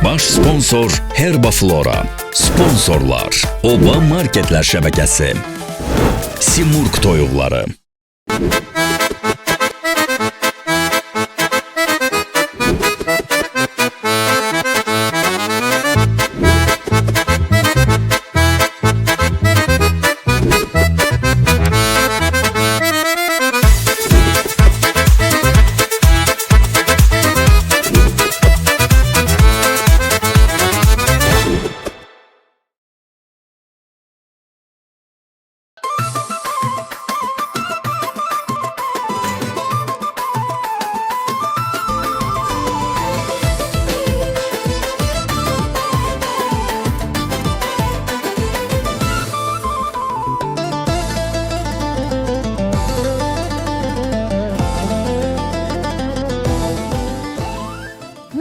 Baş sponsor Herbaflora. Sponsorlar Oba Marketlər şəbəkəsi. Simurq toyuqları.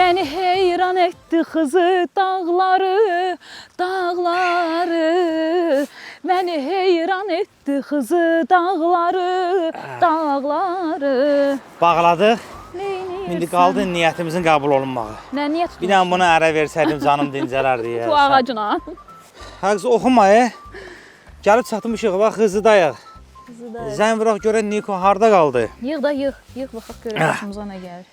Məni heyran etdi Xızı dağları, dağları. Məni heyran etdi Xızı dağları, dağları. Bağladıq. Neynirsən? İndi qaldı niyyətimizin qəbul olunmağı. Nə niyyət tutmuşsun? Bir dənə buna ərə versəydim canım dincələr deyə. Bu ağacına. Həqiqətən oxuma. Gəlib çatmışıq, bax Xızıdayıq. Zəng vuraq görən Niko harda qaldı? Yığ da yığ, yığ baxaq görək başımıza nə gəlir.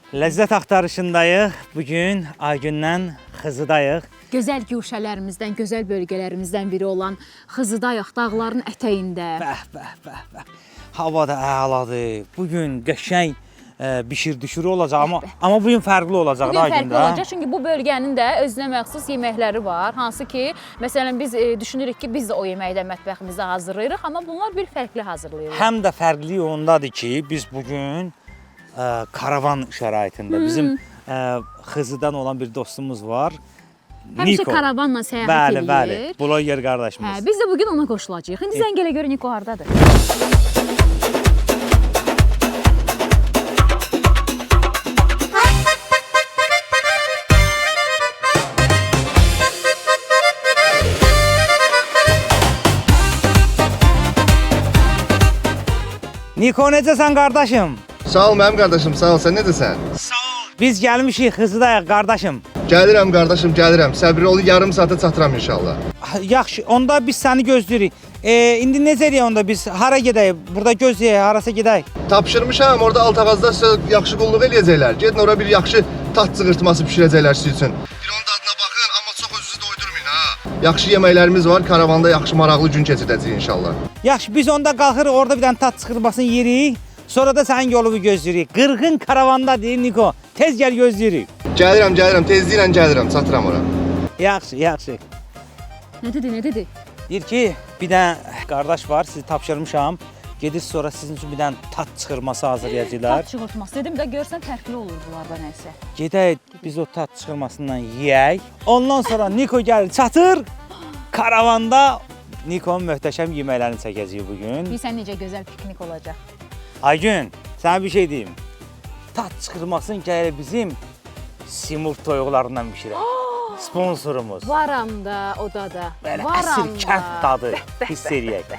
Ləzzət axtarışındayıq. Bugün Aygündən Xızıdayıq. Gözəl güşələrimizdən, gözəl bölgələrimizdən biri olan Xızıdayıq dağların ətəyində. Bəh, bəh, bəh, bəh. Hava da əladır. Bugün qəşəng bişir-düşürü olacaq amma bugün fərqli olacaq da Bugün fərqli Aygündə. olacaq çünki bu bölgənin də özünə məxsus yeməkləri var. Hansı ki, məsələn biz düşünürük ki, biz də o yeməkdə mətbəximizdə hazırlayırıq, amma bunlar bir fərqli hazırlayırıq. Həm də fərqli ondadır ki, biz bugün karavan şəraitində bizim Xızıdan olan bir dostumuz var. Həmişə karavanla səyahət edir. Bəli, bloger qardaşımız. Hə, biz də bugün ona qoşulacağıq. İndi zəng elə gör Niko hardadır. Niko necəsən qardaşım? Sağ ol mənim qardaşım, sağ ol. Sən necəsən? Sağ ol. Biz gəlmişik Xızıdayıq qardaşım. Gəlirəm qardaşım, gəlirəm. Səbirli ol, yarım saata çatıram inşallah. Yaxşı, onda biz səni gözləyirik. İndi necə eləyək onda biz? Hara gedək? Burada gözləyək, harasa gedək. Tapşırmışam, orada alt ağacda sizə yaxşı qulluq eləyəcəklər. Gedin ora bir yaxşı tat çığırtması bişirəcəklər sizin üçün. Bir onun dadına baxın, amma çox özünüzü doydurmayın ha. Yaxşı yeməklərimiz var, karavanda yaxşı maraqlı gün keçirəcəyik inşallah. Yaxşı, biz onda qalxırıq, orada bir dənə tat çıxırmasını yeyirik. Sonra da sənin yolunu gözləyirik. Qırğın karavanda deyir Niko. Tez gəl gözləyirik. Gəlirəm, gəlirəm, tezliklə gəlirəm, çatıram ora. Yaxşı, yaxşı. Nə dedi, nə dedi? Deyir ki, bir dənə qardaş var, sizi tapşırmışam. Gedir sonra sizin üçün bir dənə tat çıxırması hazırlayacaqlar. Tat çığırtması dedim də görsən fərqli olur bunlarda nəsə. Gedək biz o tat çıxırmasından yeyək. Ondan sonra Niko gəlir çatır. Karavanda Nikonun möhtəşəm yeməklərini çəkəcəyik bugün. Bilsən necə gözəl piknik olacaq. Aygün, sənə bir şey deyim. Tat çıxırmasını gəlir bizim Simurq toyuqlarından bişirək. Sponsorumuz. Varam da, o da da. Belə Varam əsl da. kənd dadı hiss eləyək.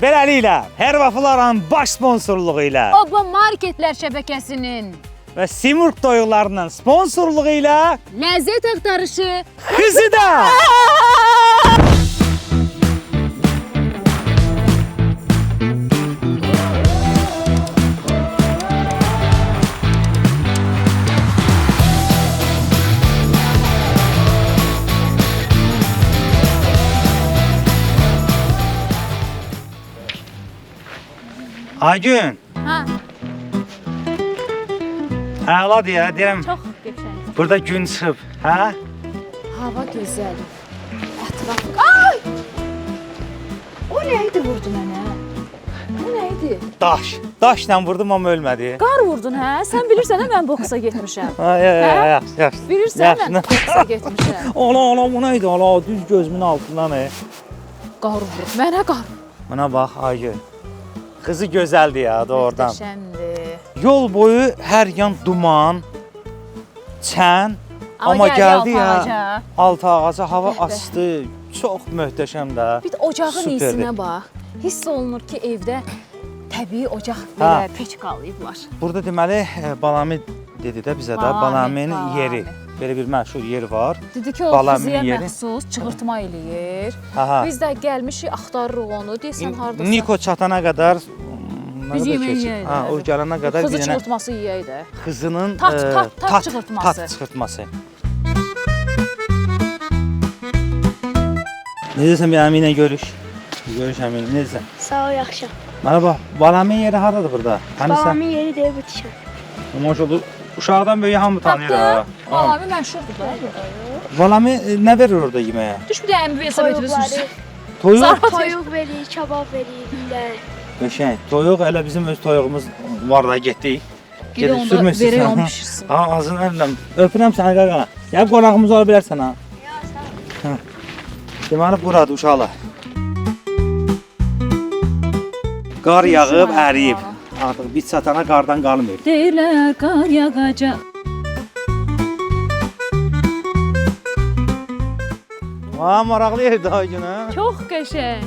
Beləliklə, Herbafloranın baş sponsorluğu ilə Oba Marketlər şəbəkəsinin və Simurq toyuqlarının sponsorluğu ilə ləzzət axtarışı Xızıda! Aygün, Ha, əladır ya, deyirəm, çox qəşəng. burada gün çıxıb, hə? Hava gözəl. Ətraf. Ay! O nə idi vurdu mənə? O nə idi? Daşla vurdum amma ölmədi. Qar vurdun hə? Sən bilirsən hə mən boksa getmişəm. Yaxşı. Bilirsən mən boksa getmişəm. Ola, bu nə idi? Ola, düz gözümün altından. Qar vurdu. Mənə qar. Buna bax, Aygün. Qızı gözəldir ya, doğrudan. Möhtəşəmdir. Yol boyu hər yan duman, çən, amma gəldi ya, alt ağaca hava astı, çox möhtəşəm də. Bir də ocağın Superdir. isinə bax. Hiss olunur ki, evdə təbii ocaq belə peç qalayıblar. Burada deməli Balami dedi də bizə də, Balamin yeri. Belə bir məşhur yer var. Dedi ki, o Balamin Xızıya yeri. məxsus çığırtma eləyir. Aha. Biz də gəlmişik, axtarırıq onu. Deyəsən hardasa. Niko çatana qədər Biz yemək yeyək. Ha, o gələnə qədər Xızı bir dənə çığırtması yeyək də. Xızının Tat çıxırtması. Tat çıxırtması. Necəsən bir əminlə görüş? Görüş əminlə, necəsən? Sağ ol, yaxşı. Merhaba, Balamin yeri hardadır burada? Hani Babamın yeri deyib bitişəm. sen? Maşallah, uşaqdan böyüyə hamı tanıyır ha. Balami məşhurdur da. Balamin nə verir orada yeməyə? Düş bir də əmri hesab etmirsiniz. Toyuq? Toyuq verir, kabab verir, bilə. Qəşəng. Toyuq elə bizim öz toyuğumuz var da getdik. Gidin onda sürmürsün verək sən, onu ha? pişirsin. Ha, ağzını əlinlə. Öpürəm səni qaqa. Gəl qonağımız ola bilərsən ha. Hə. Deməli buradır uşaqlar. Qar yağıb, əriyib. Artıq biz çatana qardan qalmır. Deyirlər qar yağacaq. Ha, maraqlı yerdir ay gün ha. Çox qəşəng.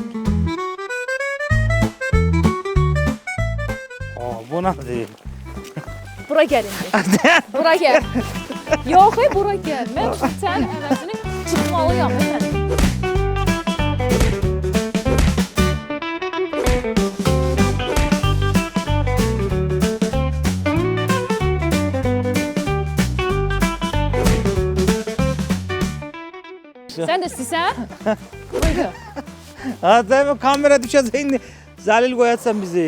Bu nədir? Bura gəl indi. Bura gəl. Yox, bura gəl. Mən sənin əvəzini çıxmalıyam. Sən də istəyirsən? Buyur. Ha, sən kamera düşəcək indi. Zəlil qoyatsan bizi.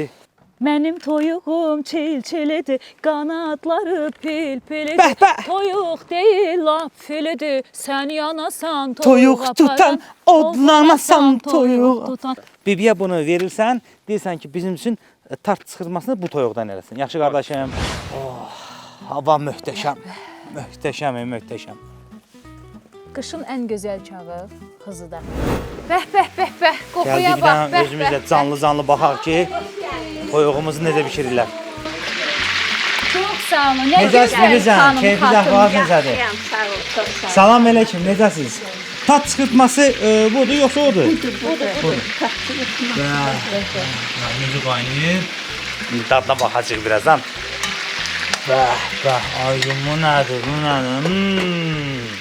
Mənim toyuğum çil-çilidir, qanadları pil-pilidir. Bəh, bəh. Toyuq deyil, lap filidir. Sən yanasan, Toyuq toyuq tutan, odlanasan toyuq. tutan. Bibiyə bunu verirsən, deyirsən ki, bizim üçün tart çıxırmasını bu toyuqdan eləsin. Yaxşı qardaşım. Oh, hava möhtəşəm. Möhtəşəm, möhtəşəm. Qışın ən gözəl çağı Xızıda. Bəh, bəh, bəh, bəh. Qoxuya Gəldik bir bax, dənə bəh, özümüz də bəh. canlı baxaq ki, toyuğumuzu necə bişirirlər. Çox sağ olun. Nə Necəsiz gözəl Filizən? xanım, Keyfiniz xatun. ahvalınız necədir? Sağ ol, çox sağ ol. Salam əleykum, necəsiz? Tat çıxırtması budur, yoxsa odur? Budur. Necə qaynayır? Dadına baxacaq birazdan. Bəh, bəh, ayım bu nədir, bu nədir?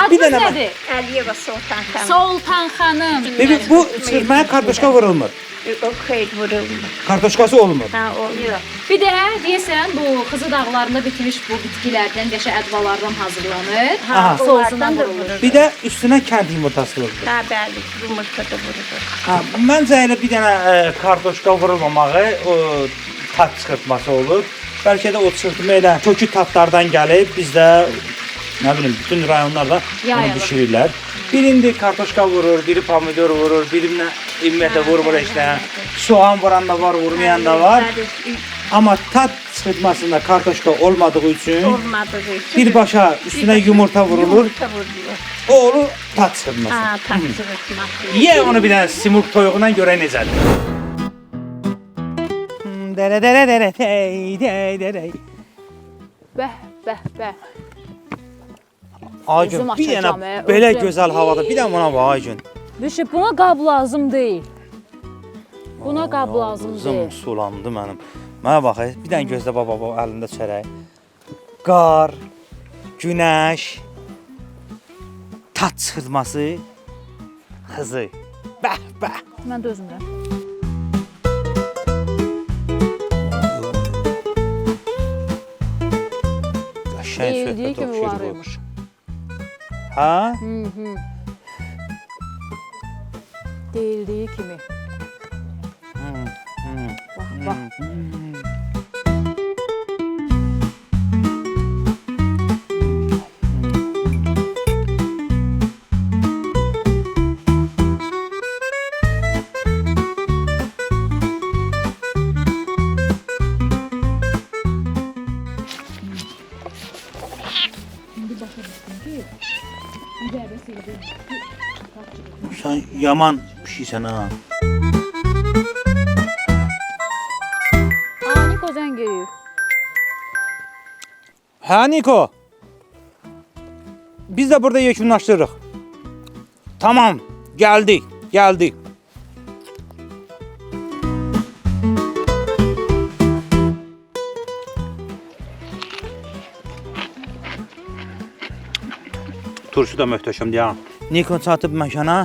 Adınız dənə bax. nədir? Əliyeva Sultan xanım. Sultan xanım. Bibi, bu çıxırtmaya kartoşka vurulmur. O xeyr vurulmur. Kartoşkası olmur. Ha, olmuyor. Bir də deyəsən bu Xızı dağlarında bitmiş bu bitkilərdən, qəşəng ədvalardan hazırlanır. Aha. Sosuna vurulur. Bir də üstünə kənd yumurtası vurulur. Ha, bəli, yumurta da vurulur. Ha, məncə elə bir dənə kartoşka vurulmamağı o tat çıxırtması olur. Bəlkə də o çıxırtma elə kökü tatlardan gəlib, bizdə nə bilim bütün rayonlarda onu Yayılır. bişirirlər. Birində kartoşka vurur, biri pomidor vurur, birinə ümumiyyətlə vurmur işte. Soğan vuran da var, vurmayan da var. Bəli, Amma tat çıxırtmasında kartoşka olmadığı üçün olmadığı üçün. birbaşa üstünə yumurta vurulur. Yumurta vurulur. O olur tat çıxırtması. Ha, tatsızlıkması. Ye onu bir dənə simurg toyuğuna görə necədir? Bəh, bəh, bəh. Aygün, Üzüm bir dənə açacağam, belə özüm. gözəl havada, bir dənə buna bax Aygün. Düşüb buna qab lazım deyil. Buna qab lazım Ağzım deyil. sulandı mənim. Mənə bax, bir dənə gözlə baba əlində çörək. Qar, günəş, tat çıxırtması, Xızı. Bəh, bəh. Mən də özümdən. Qəşəng Deyildiyi söhbət kimi oxşuyur var bu. imiş. Ha? Deyildiyi kimi. Bax, bax. Sən yaman pişiksən ha. Niko zəng eləyir. Hə Niko. Biz də burada yekunlaşdırırıq. Tamam, gəldik, gəldik. Turşu da möhtəşəmdir ya. Nikon çatıb məkana.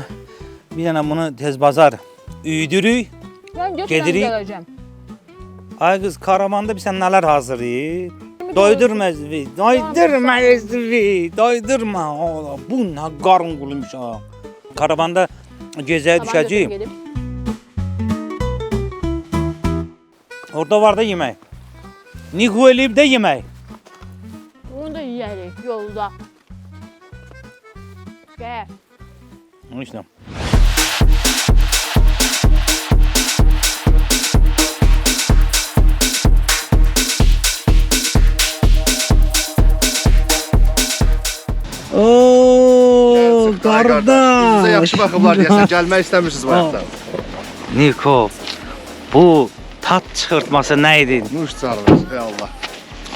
Bir dənə bunu tez bazar üydürük. Mən Gedirik. gələcəm. Ay qız, karavanda bir sən nələr hazırlayır? Doydurmaz vi, doydurmaz vi, doydurma. Ola, bu nə qarın quluymuş ha. Karavanda gezəyə düşəcəyik. Orada var da yemək. Niko eləyib də yemək. Bunu da yeyərik yolda. Gəl. İşte. Ooo, qardaş. Bizə yaxşı baxıblar deyəsən, gəlmək istəmirsiniz bu həyatdan. Niko, bu tat çıxırtması nə idi? Nuş canımız, ey Allah.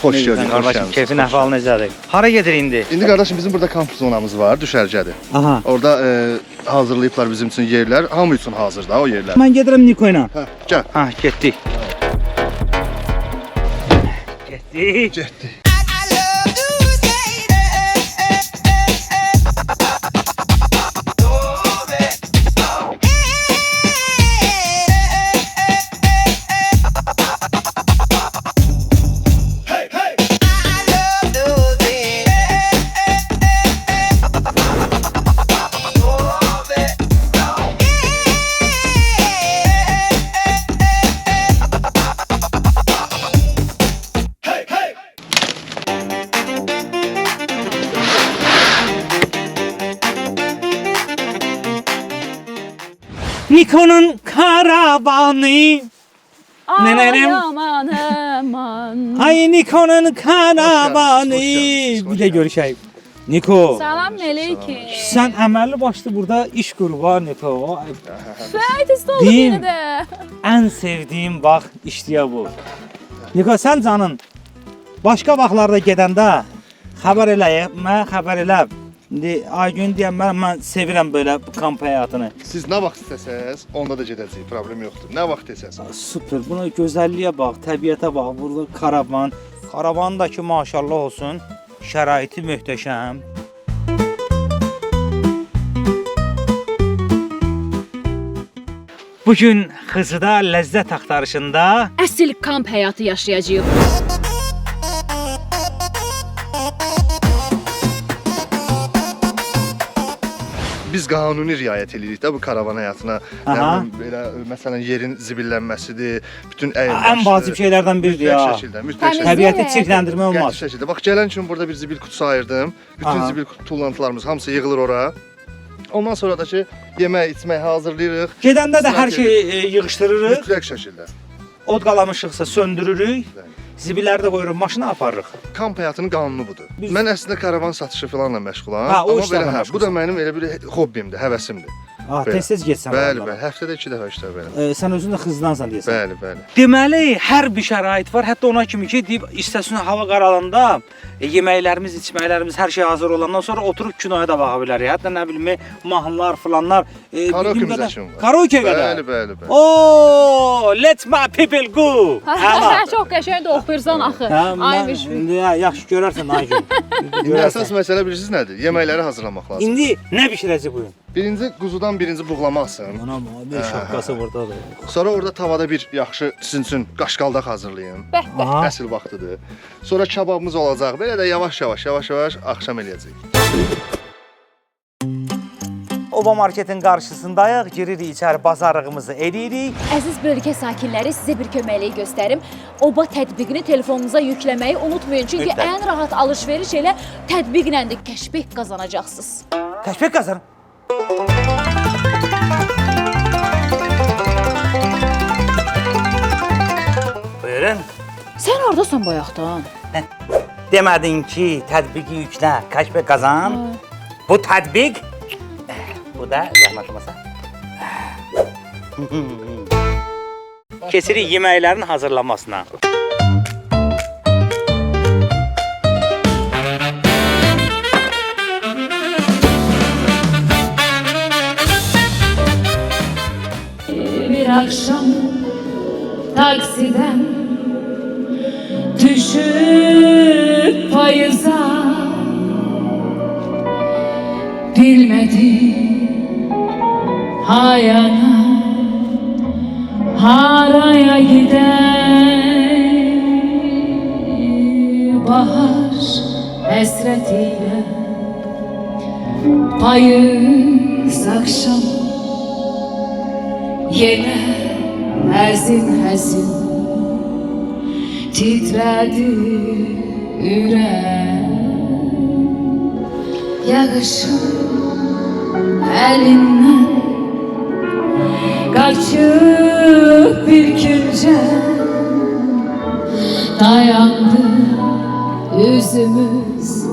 Xoş gördük, Qardaşım, keyfin əhvalı necədir? Hara gedir indi? İndi qardaşım bizim burada kamp zonamız var, düşərgədir. Aha. Orada hazırlayıblar bizim üçün yerlər, hamı üçün hazırdır o yerlər. Mən gedirəm Niko ilə. Hə, gəl. Ha, getdik. Getdik. Getdik. Niko'nun karavanı. Ay aman aman. Ay Niko'nun karavanı. Bir də görüşəyik. Niko, Salam aleyküm. sən əməlli başlı burada iş qurban Niko. Fəyt istoldu Deyim. yenə də. Ən sevdiyim vaxt işliyə bu. Niko, sən canın başqa vaxtlarda gedəndə xəbər eləyib, mən xəbər eləb. İndi Aygün deyəm, mən sevirəm belə kamp həyatını. Siz nə vaxt istəsəz, onda da gedəcəyik, problem yoxdur. Nə vaxt desəz. Super, buna gözəlliyə bax, təbiətə bax, burada karavan. Karavandakı maşallah olsun, şəraiti möhtəşəm. Bugün Xızıda ləzzət axtarışında Əsl kamp həyatı yaşayacağıq. Biz qanuni riayət edirik də bu karavan həyatına. Aha. Yəni belə məsələn yerin zibillənməsidir, bütün əyləşdir. ən vacib şeylərdən biridir ya. Mütləq şəkildə, mütləq şəkildə. Təbiəti çirkləndirmə olmaz. Qəti şəkildə. Bax gələn üçün burada bir zibil qutusu ayırdım. Bütün Aha. zibil tullantılarımız hamısı yığılır ora. Ondan sonra da ki yemək, içmək hazırlayırıq. Gedəndə də hər şeyi yığışdırırıq. Mütləq şəkildə. Od qalamışıqsa söndürürük. Bəli. Zibilləri də qoyuruq, maşına aparırıq. Kamp həyatının qanunu budur. Biz- Mən əslində karavan satışı falanla məşğulam. Ha, o Amma işlərlə belə, məşğulsan. bu da mənim elə bir hobbimdir, həvəsimdir. Ah, Belə. tez-tez getsən. Bəli, oralara. bəli. Həftədə 2 dəfə işlər belə. Sən özün də Xızdansan deyəsən. Bəli, bəli. Deməli, hər bir şərait var. Hətta ona kimi ki, deyib istəsin hava qaralanda yeməklərimiz, içməklərimiz, hər şey hazır olandan sonra oturub kinoya da baxa bilərik. Hətta nə bilim, mahnılar filanlar. Karaoke'miz üçün var. Karaoke qədər. Bəli, bəli, bəli. Oo, let my people go. Əla. Çox qəşəng də oxuyursan axı. Ay müşfiq. İndi yaxşı görərsən Aygün. İndi əsas məsələ bilirsiniz nədir? Yeməkləri hazırlamaq lazım. İndi nə bişirəcək bu gün? Birinci quzudan birinci buğlamasın. Anam, bir şapkası burdadır. Sonra orada tavada bir yaxşı sizin üçün qaşqaldaq hazırlayın. Bəh, bəh. Aha. Əsl vaxtıdır. Sonra kababımız olacaq. Belə də yavaş-yavaş axşam eləyəcəyik. Oba marketin qarşısındayıq, giririk içəri, bazarlığımızı edirik. Əziz bölgə sakinləri, sizə bir köməklik göstərim. Oba tətbiqini telefonunuza yükləməyi unutmayın. Çünki Mütləq. ən rahat alış-veriş elə tətbiqlə də kəşbih qazanacaqsınız. Kəşfət qazan. Buyurun. Sən hardasan bayaqdan? Demədin ki, tətbiqi yüklə, kəşfət qazan. Bu tətbiq, bu da yaxınlaşmasa. Keçirik yeməklərin hazırlanmasına. Bir akşam taksiden düşüp payıza bilmedim hayana haraya gider bahar hasretiyle payız akşam yine hazin hazin titredi yürek yağışın elinden kaçıp bir künce dayandı yüzümüz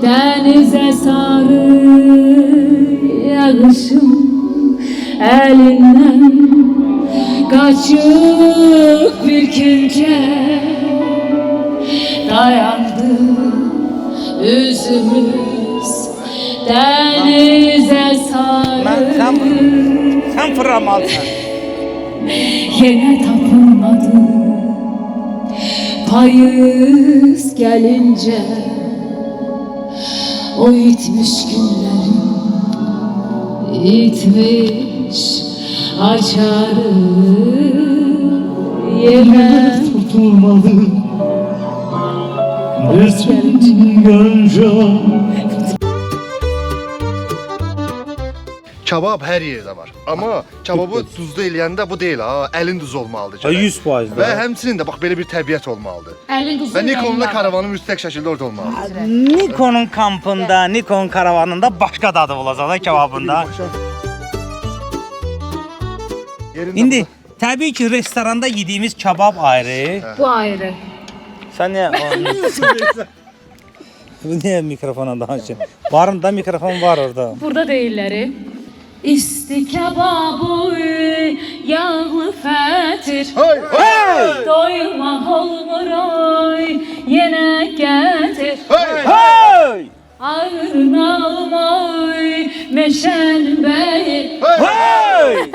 denize sarı yağışın elinden kaçıp bir künce dayandı yüzümüz denize sarı. Sen fırlamalısın. Yine tapılmadı payız gelince o itmiş günlerim itmiş açarı yine tutulmadı. payız gelince Kebab hər yerdə var. Amma kebabı duzlu eləyəndə bu deyil ha, əlin duz olmalıdır. gərək. 100% Və da. həmçinin də bax belə bir təbiət olmalıdır. elin duzu Və Nikon'la karavanın mütləq şəkildə orada olmalıdır. Nikon'un kampında, Nikon karavanında başka dadı olacaq da kebabında. Yerində İndi təbii ki restoranda yediğimiz kebab ayrı. bu ayrı. Sen ne? Bu niye mikrofona danışın? Varın da mikrofon var orada. Burada değilleri. İsti kebabı yağlı fetir Hey, hey! doymak olmur oy yine getir Hey! Hey! ağrını almay meşen bey Hey!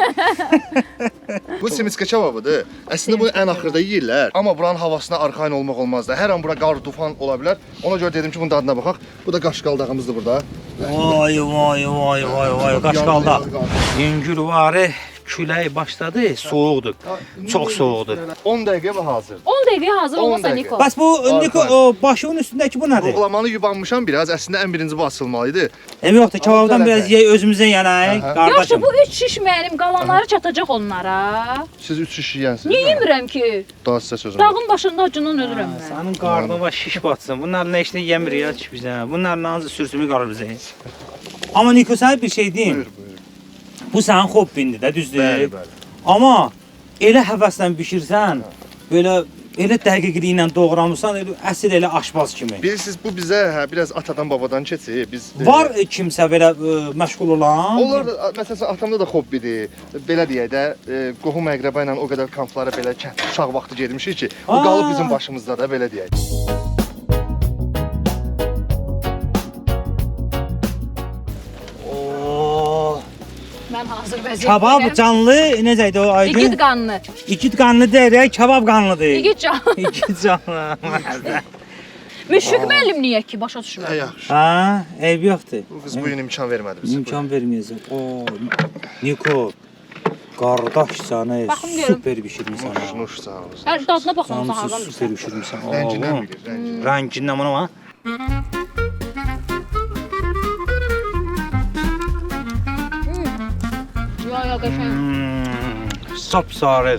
Bu simiska kebabıdır. Əslində bunu ən axırda yeyirlər. Amma buranın havasına arxayın olmaq olmaz da. Hər an bura qar, tufan ola bilər. Ona görə dedim ki, bunun dadına baxaq. Bu da qaşqaldağımızdır burada. Vay vay vay vay vay Qaşqalda. Yüngül varı külək başladı, soğuqdur. Çox soğuqdur. 10 dəqiqə və hazır. 10 dəqiqəyə hazır 10 olmasa dəqiqə. Niko. Bəs bu Niko o başının üstündəki bu nədir? Buğlamanı yubanmışam biraz. Əslində ən birinci bu açılmalıydı. Yoxdur, kebabdan biraz yey özümüzə yanayıq, Yaxşı qardaşım. bu 3 şiş mənim qalanları çatacaq onlara. Siz 3 şiş yeyənsiniz. Niyə yemirəm ki? Daha sizə sözüm. Dağın başında acından ölürəm mən. Sənin qarnına şiş batsın. Bunlar nə işlə yemir ya ki bizə. Bunlar hansı sürtümü qalır bizə. Amma Niko sənə bir şey deyim. Buyur, buyur. Bu sənin hobbindir də, düzdür? Bəli, bəli. Amma elə həvəslə bişirsən, belə elə dəqiqliklə doğramırsan, əsl elə aşpaz kimi. Bilirsiniz bu bizə biraz atadan babadan keçib. Biz Var kimsə belə məşğul olan? Onlar da məsələn atamda da hobbidir. Belə deyək də, qohum əqrəba ilə o qədər kamplara belə uşaq vaxtı getmişik ki, bu qalıb bizim başımızda da belə deyək. Oo, Mən hazır vəziyyətdəyəm. Kebab canlı, necə idi o aydın? İgid qanlı. İgid qanlı deyək, kebab qanlıdır. İgid canlı. İgid canlı. Müşfiq müəllim niyə ki başa düşmür? Yaxşı. Ha, eyb yoxdur. Bu qız bu gün imkan vermədi bizə. İmkan verməyəcək. O, Niko, qardaş səni Baxın görüm. super bişirmisən. Nuş, ha. nuş sağ olun. Hər dadına baxın Cansı hardan super bişirmisən. Rəngindən Oğlum, bilir, rəngindən. Rəngindən bunu ha. Ya qəşəng. Sapsarı.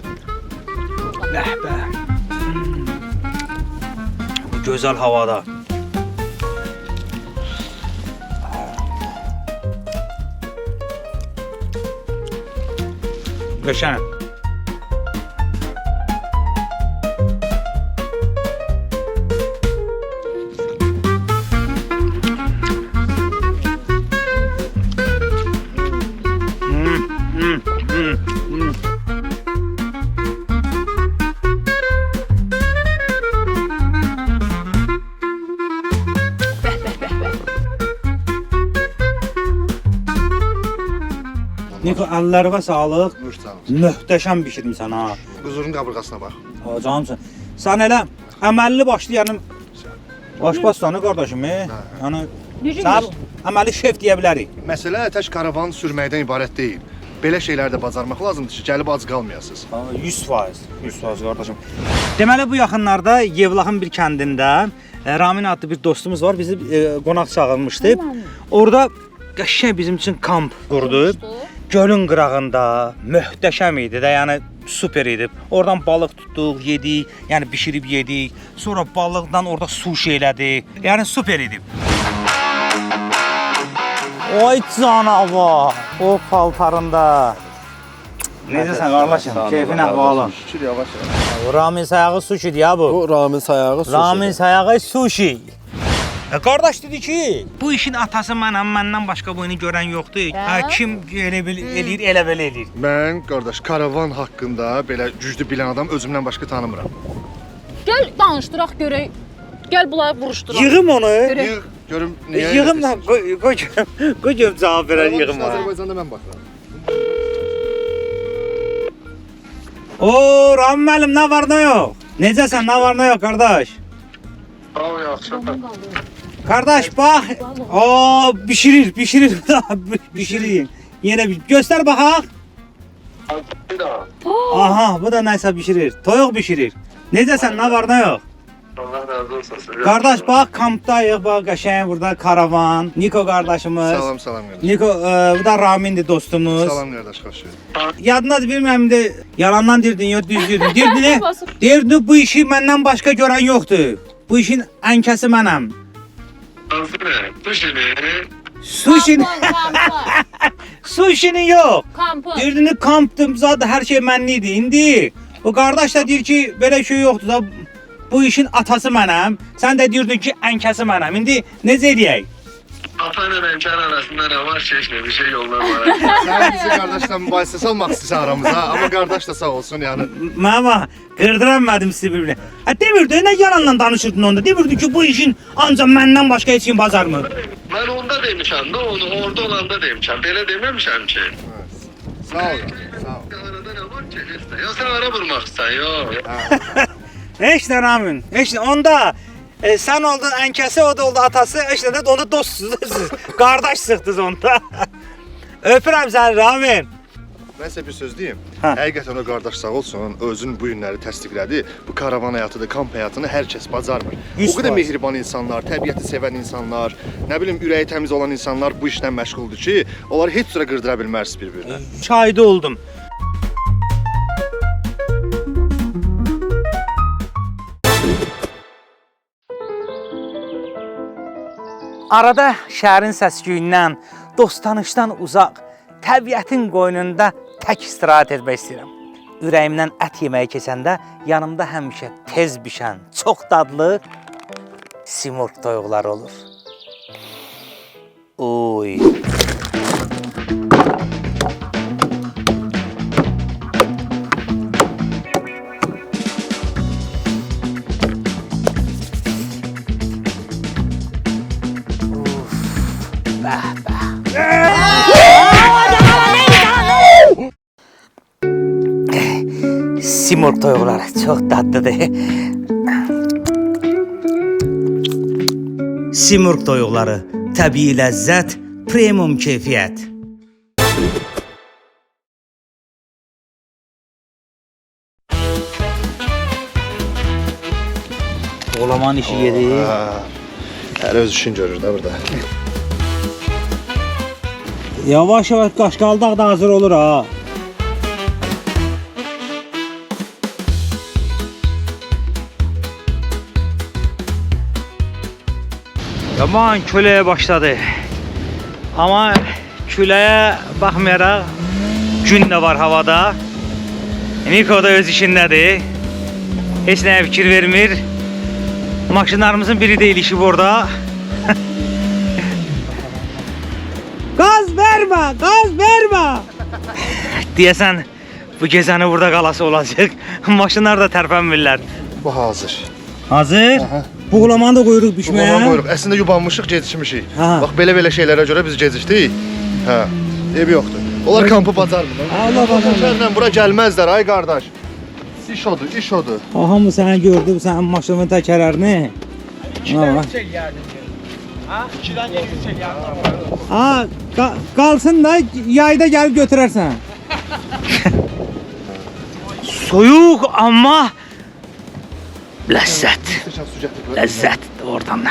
Bəhbə. Bu gözəl havada. Qəşəng. Niko, əllərinə sağlıq. Nuş sağ olun. Möhtəşəm bişirmisən ha. Quzurun qabırğasına bax. Ha, canımsın. Sən elə əməlli başlı yəni başbaşsanı qardaşım. Yəni Necə sən yemiş? əməli şef deyə bilərik. Məsələ tək karavan sürməkdən ibarət deyil. Belə şeylər də bacarmaq lazımdır ki, gəlib ac qalmayasınız. 100% qardaşım. Deməli bu yaxınlarda Yevlaxın bir kəndində Ramin adlı bir dostumuz var. Bizi qonaq çağırmışdı. Orada qəşəng bizim üçün kamp qurdu. Gölün qırağında möhtəşəm idi də, yəni super idi. Oradan balıq tutduq, yedik, yəni bişirib yedik. Sonra balıqdan orada sushi elədik. Yəni super idi. Oy canavar, o paltarında. Necəsən qardaşım? Keyfin əhvalın? Şükür, yavaş. Ramin sayağı sushidir ya bu. Bu Ramin sayağı sushi. Ramin sayağı sushi. Qardaş dedi ki, bu işin atası mənəm, məndən başqa bu işi görən yoxdur. Kim elə eləyir, elə belə eləyir. Mən qardaş karavan haqqında belə güclü bilən adam özümdən başqa tanımıram. Gəl danışdıraq görək. Gəl bunları vuruşduraq. Yığım onu. Yığ, görüm niyə? Yığım da qoy cavab verər yığım. Azərbaycanda mən baxıram. Oo, Ramin müəllim, nə var, nə yox? Necəsən, nə var, nə yox, qardaş? Bravo, yaxşı. Qardaş, bax. Oo, bişirir. Bişirir. Yenə bir göstər baxaq. Aha, bu da nəsə bişirir. Toyuq bişirir. Necəsən, nə var, nə yox? Allah razı olsun. Qardaş, bax, kampdayıq, bax, qəşəng burada karavan. Niko qardaşımız. Salam qardaş. Niko, bu da Ramindir dostumuz. Salam qardaş, xoş gəldin. Yadındadır, bilmirəm indi yalandan deyirdin, yox düz deyirdin. Deyirdin, bu işi məndən başqa görən yoxdur. Bu işin ənkəsi mənəm. Sushini. Sushini yox. Kampı. Deyirdin, kampdım, zaten hər şey mənli idi. İndi o qardaş da deyir ki, belə şey yoxdur da, bu işin atası mənəm. Sən də deyirdin ki, ənkəsi mənəm. İndi necə eləyək? Ata ile imkan arasında ne var çeşme bir şey yollar var. Sən bizi qardaşla mübahisə salmaq istəyirsən aramıza, amma qardaş da sağ olsun yəni. Mama, qırdıranmadım sizi bir-birinə. Demirdin, nə yalanla danışırdın onda? Demirdin ki, bu işin ancaq məndən başqa heç kim bacarmır. Ben onda demişim de onu orada olanda demişim. Böyle dememişim ki. Sağ ol, sağ ol. Arada ne var ki? Ya sen ara vurmak istiyorsan yok. Heç nə Ramin, heç nə. Onda sən oldun ənkəsi, o da oldu atası, heç nə də onda dostsuzdur. Qardaşsınız onda. Öpürəm səni Ramin. Mən sizə bir söz deyim. Hə. Həqiqətən o qardaş sağ olsun, özünün bu günləri təsdiqlədi. Bu karavan həyatıdır, kamp həyatını hər kəs bacarmır. O qədər 100%. mehriban insanlar, təbiəti sevən insanlar, nə bilim ürəyi təmiz olan insanlar bu işlə məşğuldur ki, onları heç cürə qırdıra bilmərsiniz bir-birinə. Şahidi oldum. Arada şəhərin səs-küyündən, dost-tanışdan uzaq, təbiətin qoynunda tək istirahət etmək istəyirəm. Ürəyimdən ət yeməyi keçəndə yanımda həmişə tez bişən, çox dadlı simurq toyuqları olur. Oy. Simurq toyuqları çox dadlıdır. Simurq toyuqları, təbii ləzzət, premium keyfiyyət. Oğlaman işi yedi. Hər öz işin görür də burada. Yavaş yavaş qaşqaldaq da hazır olur ha. Yaman küləyə başladı. Amma küləyə baxmayaraq gün də var havada. Niko da öz işindədir. Heç nəyə fikir vermir. Maşınlarımızın biri deyil işi burada. Gaz vermə, gaz vermə. Deyəsən bu gecəni burada qalası olacaq. Maşınlar da tərpənmirlər. Bu hazır. Hazır? Buğlamanı da qoyuruq bişməyə. Buğlaman qoyuruq. Əslində yubanmışıq, gecikmişik. Ha. Bax belə şeylərə görə biz gecikdik. Hə. Ev yoxdur. Onlar kampı bacarmır. Allah Allah. Şəhərdən bura gəlməzlər ay qardaş. İş odur, iş odur. Hamı səni gördü, sənin maşının təkərlərini. Ha, qalsın da yayda gəlib götürərsən. Soyuq amma ləzzət. Ləzzət oradan.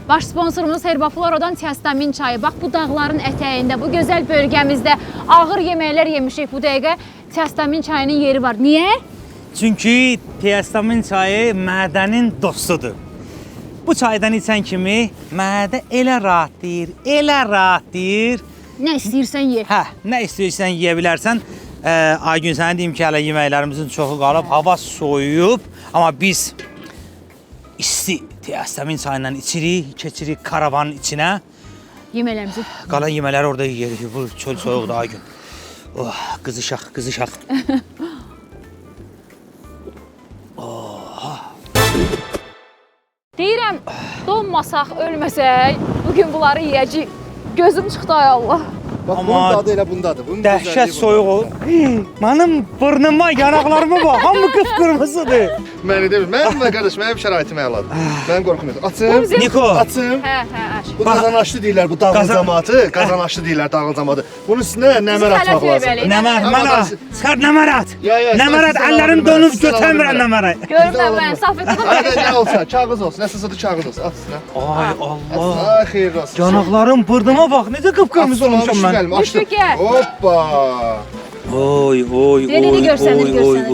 Baş sponsorumuz Herbaflora'dan Tiastamin çayı. Bax bu dağların ətəyində, bu gözəl bölgəmizdə ağır yeməklər yemişik bu dəqiqə. Tiastamin çayının yeri var. Niyə? Çünki Tiastamin çayı mədənin dostudur. Bu çaydan içən kimi mədə elə rahat deyir. Nə istəyirsən ye. Hə, nə istəyirsən yeyə bilərsən. Aygün sənə deyim ki, hələ yeməklərimizin çoxu qalıb, hava soyuyub, amma biz isti Tiastamin çayından içirik, keçirik karavanın içinə. Yeməklərimizi. Qalan yeməkləri orada yeyirik. Bu çöl soyuqdur Aygün. Oh, qızışaq. Deyirəm, donmasaq, ölməsək, bugün bunları yeyəcəyik. Gözüm çıxdı ay Allah. Bax, Amma bunun dadı elə bundadır. Bunun dəhşət soyuq o. Mənim burnuma, yanaqlarıma bax, hamı qıpqırmızıdır. Məni demir. Mənim qardaş, mənim şəraitim əladır. Mənim qorxum yoxdur. Açım. bizim- Niko, Açım. Hə, aşk. Bu qazanaşlı deyirlər, bu dağın Qazan- cəmaatı. Qazanaşlı deyirlər, dağın cəmaatı. Bunun üstünə nəmər Biz atmaq hələ lazımdır. söyləyirik. nəmər, Amma mənə, qarşı- çıxar nəmərət. Ya, Nəmərət, sizə əllərim alıram donub mən, sizə götürmürəm alıram mən. nəmərət. Görmə mən, Safetdə Hadi də nə olsa, kağız olsun, nəsə də kağız olsun. At üstünə. Ay Allah. Ay xeyir olsun. Yanaqlarım, burnuma bax, necə qıpqırmızı olmuşam mən. Düşdük ya. Hoppa. Oy, Nereni görsəniz, görsəniz,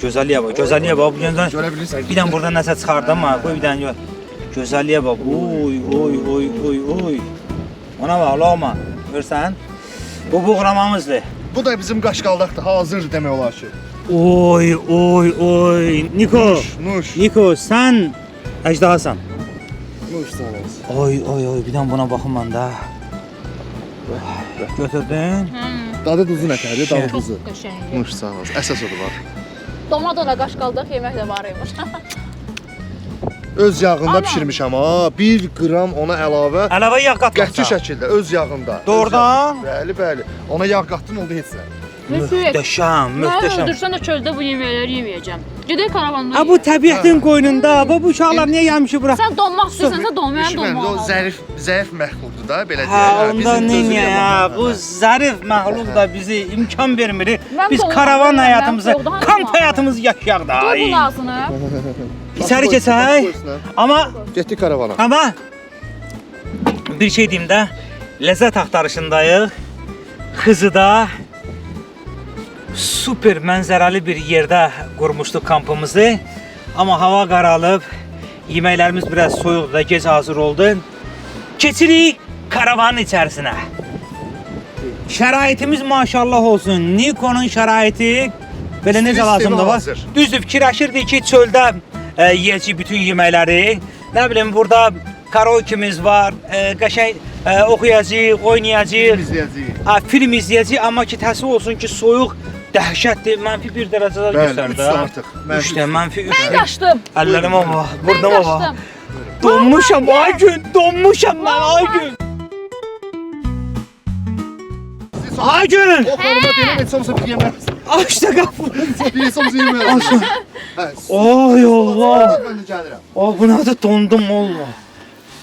gözəlliyə bax, gözəlliyə bax. Bu gözdən Görə bilirsən. bir dənə buradan nəsə çıxardım amma, qoy bir dənə gör. Gözəlliyə bax. Oy. Ona bax, loma. Görsən? Bu buğramamızdır. Bu da bizim qaşqaldaqdır, hazırdır demək olar ki. Oy. Niko, Nuş. Niko, sən əcdahasan. Nuş sağ olasın. Oy, bir dənə buna baxım mən də. Götürdün. Dadı duzu nətərdir, dadı duzu. Çox qəşəngdir. Nuş sağ olasın. Əsas odur var. Dona qaş qaldıq, yemək də var imiş. Öz yağında Ana. bişirmişəm ha. 1 qram ona əlavə Əlavə yağ qəti qatmışam. şəkildə öz yağında. Doğrudan? Bəli. Ona yağ qatdın oldu heç nə. Möhtəşəm. Mən öldürsən də çöldə bu yeməkləri yeməyəcəm. Gedək karavanda Ha bu təbiətin qoynunda. Bu uşaqlar niyə gəlmişik bura? Sən donmaq istəyirsənsə don, mən Düşmən, o donmaq. zərif məxluqdur da, belə Hə, deyək. onda nə ya? Bu zərif məxluq da bizi imkan vermir. Mən Biz donmaq karavan istəyirəm, həyatımızı, soğuqda hansı kamp donmaq? həyatımızı yaşayaq da. Dur ay. bunun ağzını. İçəri keçək. Amma Getdik karavana. bir şey deyim də, ləzzət axtarışındayıq. Xızıda super mənzərəli bir yerdə qurmuşduq kampımızı. Amma hava qaralıb, yeməklərimiz biraz soyuqdur da, gec hazır oldu. Keçirik karavanın içərisinə. Şəraitimiz maşallah olsun. Nikonun şəraiti belə necə lazımdır var. hazır. Düzdür, fikirləşirdik ki, çöldə yeyəcəyik bütün yeməkləri. Nə bilim, burada karaokemiz var, qəşəng oxuyacağıq, oynayacağıq. İzləyəcəyik. Film izləyəcəyik, amma ki, təəssüf olsun ki, soyuq dəhşətdir. -1 dərəcədə Bəli, göstərdi. üç artıq. -3, -3. Mən qaçdım. Əllərimə bax, Mən burnuma bax. qaçdım. Donmuşam ay gün, donmuşam mən ay gün. Ay gün. O xanıma deyirəm, heç olmasa bir yemək. Aç da qapı. Bir heç olmasa yemək. Hə, Ay Allah. mən də gəlirəm. Oh, bu nədir dondum Allah.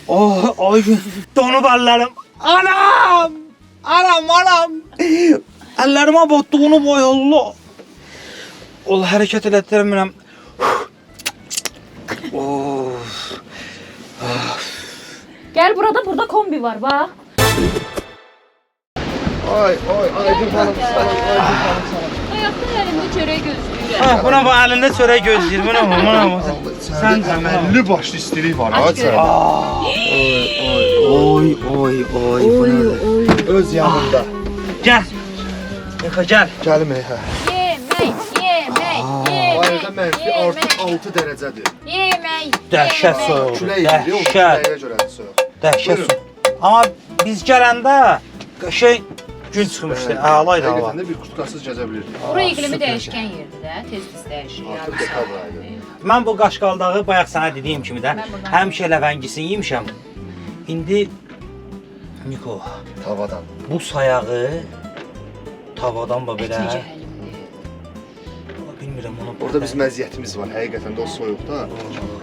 Oh, ay gün. Donub əllərim. Anam. Əllərimə bax donub ay Allah. Allah hərəkət elətdirmirəm. Gəl burada kombi var bax. Ay, Aygün xanım, salam, Aygün xanım, salam. Ayaqda əlimdə çörək gözləyirəm. Ah, buna bu əlində çörək gözləyir. Buna. Sən Əməlli başlı istilik var ha səndə. Oy. Öz yanında. Gəl. Niko gəl. Gəlim hə. Bayırda mənfi artıq 6 dərəcədir. Yemək. Dəhşət soyuq. Külək yiyir, o küləyə görədir soyuq. Dəhşət Buyurun. soyuq. Amma biz gələndə şey gün çıxmışdı. Əlaydı hava. Həqiqətən də bir kurtkasız gəzə bilirdik. Bura iqlimi dəyişkən yerdir də, tez-tez dəyişir. Artıq dekabr ayıdır. Mən bu qaşqaldağı bayaq sənə dediyim kimi də Mən buradan- həmişə ləvəngisini yemişəm. İndi Niko, Tavadan. bu sayağı tavadan belə Necə həlimdir. bilmirəm onu. Orada bizim məziyyətimiz var, həqiqətən də o soyuqda.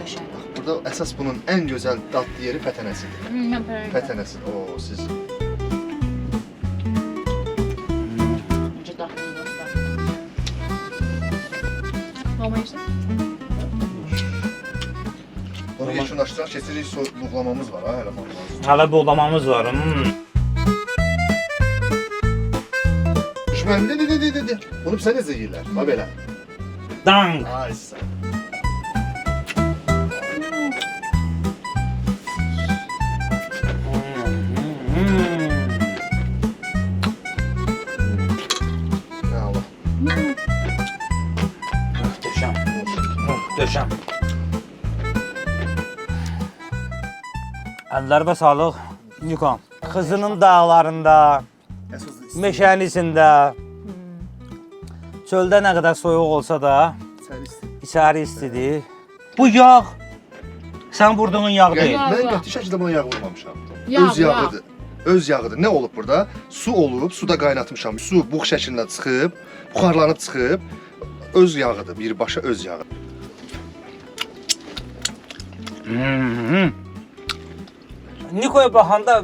Qəşəng. Burada əsas bunun ən gözəl dadlı yeri pətənəsidir. Mən pərəndə. Pətənəsidir. O siz Necə daxil dostlar. Mama işte. onu yekunlaşdıraq, keçirik buğlamamız var ha hələ mağazada. Hələ buğlamamız var. Düşmən de. Bunu bizə necə yeyirlər? Ha belə. Dang. Ay sən. Ya Allah. Möhtəşəm. Əllərimə sağlıq. Niko, Xızının dağlarında, Əsas meşənin içində, çöldə nə qədər soyuq olsa da, içəri istidir. Bu yağ, sən vurduğun yağ deyil. Mən qəti şəkildə buna yağ vurmamışam. Yağ, Öz yağıdır. Öz yağıdır. Nə olub burada? Su olub, suda qaynatmışam. Su buğ şəklində çıxıb, buxarlanıb çıxıb, öz yağıdır. Birbaşa öz yağı. Niko'ya baxanda,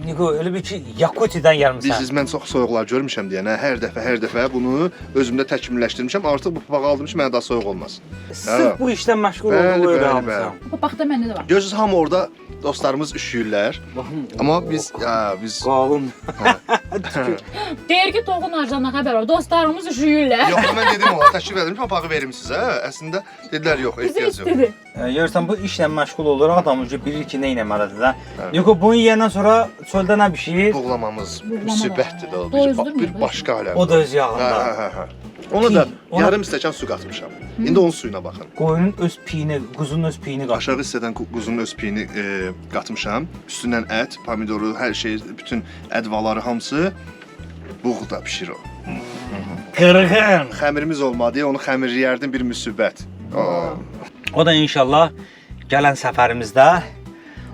Niko elə bir ki, Yakutidən gəlmişsən. Siz mən çox soyuqlar görmüşəm deyənə, hər dəfə bunu özümdə təkmilləşdirmişəm. Artıq bu papağı aldım ki, mənə daha soyuq olmasın. Sırf bu işlə məşğul Bəli, olduğu bəli, öyrənmişsən. Bu baxda məndə də var. Görürsüz hamı orada dostlarımız üşüyürlər. Amma biz Qalın. Deyir ki, toğun acından xəbər var. Dostlarımız üşüyürlər. yox, mən dedim ona, təklif edim, papağı verim sizə. Əslində dedilər yox, ehtiyac yox. İstidir. Görürsən, bu işlə məşğul olur, adam önce bilir ki, nə eləməlidir də. Niko, bunu yeyəndən sonra çöldə nə bişir? Buğlamamız Buğlama müsibətdir də o. Doyuzdurmur Bir bu? başqa aləmdir. O da öz yağında. Hə. Ona da Ona- yarım stəkan su qatmışam. İndi onun suyuna baxın. Qoyunun öz piyini, quzunun öz piyini qaşır. Aşağı hissədən quzunun öz piyini qatmışam. Üstündən ət, pomidoru, hər şey, bütün ədvaları hamısı buğda bişir o. Qırğın. Xəmirimiz olmadı, onu xəmirləyərdim bir müsibət. O da inşallah gələn səfərimizdə.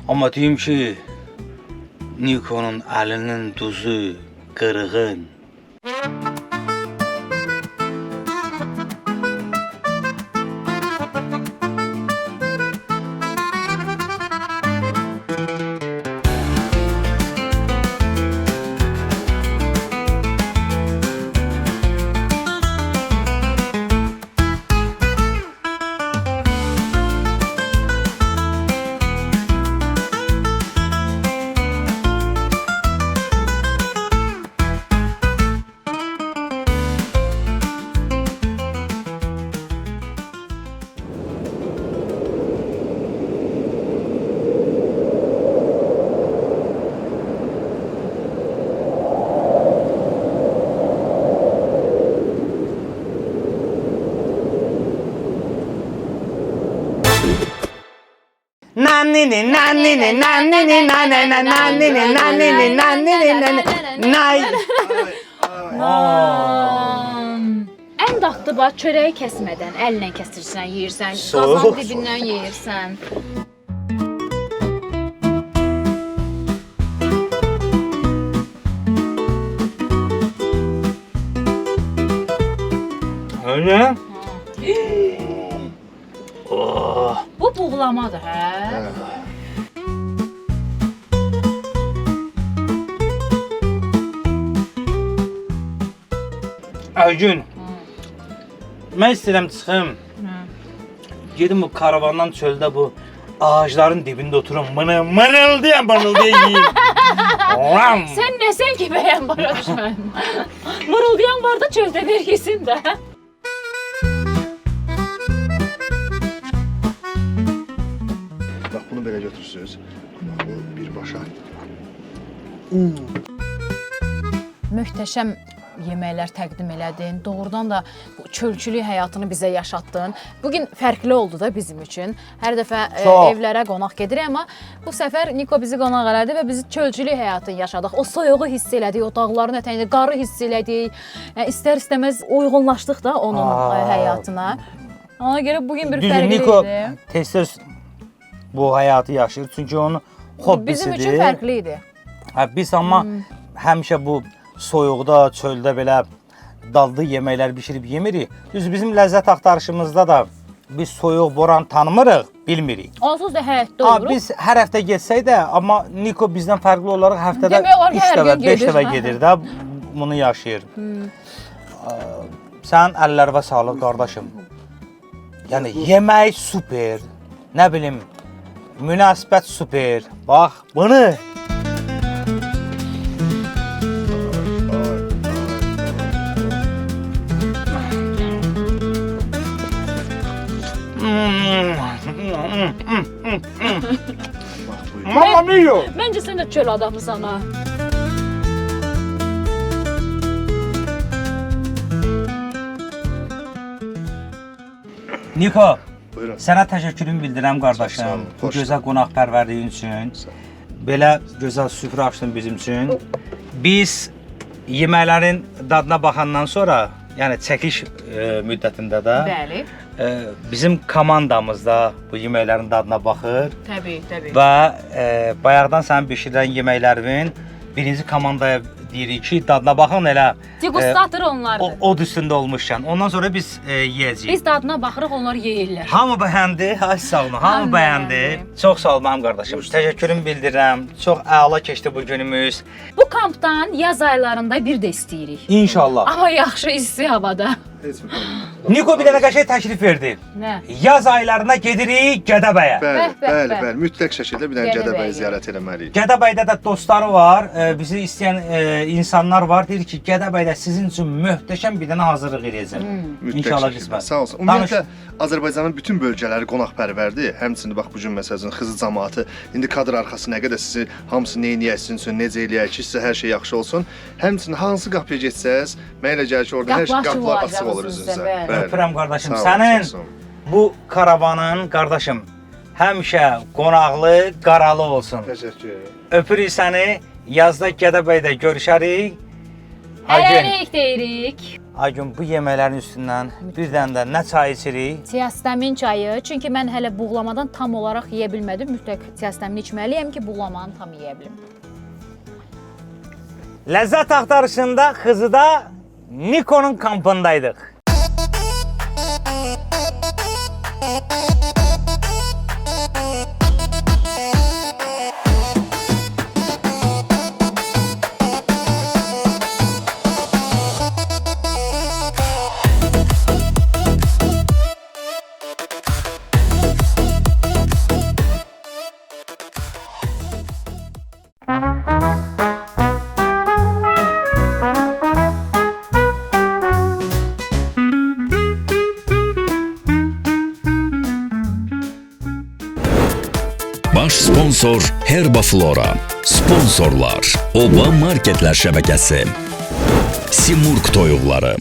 Amma deyim ki, Niko'nun əlinin duzu qırğın. Nannini nannini nannini nannini nannini nannini nannini nannini nay. Ən dadlı bax çörəyi kəsmədən əllə kəsirsən, yeyirsən, Soğuq. qazan dibindən yeyirsən. Öyle. Oh. Bu buğlamadır, hə? Aygün. Mən istəyirəm çıxım. Gedim bu karavandan çöldə bu ağacların dibində oturum. Mırıldayan yiyeyim. Sen nesən ki bəyən bara düşmən? Mırıldayan var da çöldə vergisin də. Bax bunu belə götürsüz. Bax bu birbaşa. Möhtəşəm yeməklər təqdim elədin. Doğrudan da bu çölçülük həyatını bizə yaşatdın. Bugün fərqli oldu da bizim üçün. Hər dəfə evlərə qonaq gedirik, amma bu səfər Niko bizi qonaq elədi və biz çölçülük həyatını yaşadıq. O soyuğu hiss elədik, o dağların ətəyində qarı hiss elədik. İstər-istəməz uyğunlaşdıq da onun həyatına. Ona görə bugün bir fərqli idi. Niko tez-tez bu həyatı yaşayır, çünki onun hobbisidir. Bizim üçün fərqli idi. Biz amma həmişə bu soyuqda, çöldə belə dadlı yeməklər bişirib yemirik. Düz bizim ləzzət axtarışımızda da biz soyuq, boran tanımırıq, bilmirik. Onsuz da həyatda oluruq. Biz hər həftə getsək də, amma Niko bizdən fərqli olaraq həftədə 3 dəfə, 5 dəfə gedir də, bunu yaşayır. Sənin əllərinə sağlıq, qardaşım. Yəni, yemək super, nə bilim, münasibət super. Bax, bunu... Mamma mia! Məncə sən də çöl adamısan ha. Niko, Buyurun. sənə təşəkkürümü bildirəm qardaşım. Sağ olun, Bu xoş gözəl qonaqpərvərliyin üçün. Belə gözəl süfrə açdın bizim üçün. Biz yeməklərin dadına baxandan sonra, yəni çəkiş müddətində də Bəli. Bizim komandamız da bu yeməklərin dadına baxır Təbii, təbii. və bayaqdan sənin bişirilən yeməklərin birinci komandaya deyirik ki, dadına baxın elə Degustator onlardır. od üstündə olmuşkən. Ondan sonra biz yeyəcəyik. Biz dadına baxırıq, onlar yeyirlər. Hamı bəyəndi, ay sağ olun, hamı Hamı bəyəndi. bəyəndi. Çox sağ olun mənim qardaşım. Təşəkkürümü bildirirəm. Çox əla keçdi bu günümüz. Bu kampdan yaz aylarında bir də istəyirik. İnşallah. Amma yaxşı isti havada. Heç bir problem. Niko bir dənə qəşəng təklif verdi. Nə? Yaz aylarına gedirik Gədəbəyə. Bəli, Bəh, bəh, bəli, bəh. bəli. Mütləq şəkildə bir dənə Gədəbəyə Gədəbəyi gəl. ziyarət eləməliyik. Gədəbəydə də dostları var, bizi istəyən insanlar var. Deyir ki, Gədəbəydə sizin üçün möhtəşəm bir dənə hazırlıq edəcəm. Mütləq İnşallah şəkildə. qismət. Sağ olsun. Danış. Ümumiyyətlə Azərbaycanın bütün bölgələri qonaqpərvərdir. Həmçinin bax bu gün məsələn Xızı cəmaəti indi kadr arxası nə qədər sizi hamısı nə edəyək sizin üçün, necə eləyək ki, sizə hər şey yaxşı olsun. Həmçinin hansı qapıya getsəz, mənə elə gəlir ki, orada hər şey Qapı qapılar açıq açıq olur olacaq üzünüzə. sizə, bəli. Öpürəm qardaşım. Sağ olun, Sənin çox sağ olun. bu karavanın qardaşım həmişə qonaqlı, qaralı olsun. Təşəkkür edirəm. Öpürük səni. Yazda Gədəbəydə görüşərik. Aygün, Əyərik deyirik. Aygün bu yeməklərin üstündən bir dənə də nə çay içirik? Tiyastamin çayı. Çünki mən hələ buğlamadan tam olaraq yeyə bilmədim. Mütləq tiyastamin içməliyəm ki, buğlamanı tam yeyə bilim. Ləzzət axtarışında Xızıda Niko'nun kampındaydıq. Baş sponsor Herbaflora. Sponsorlar Oba Marketlər şəbəkəsi. Simurq toyuqları.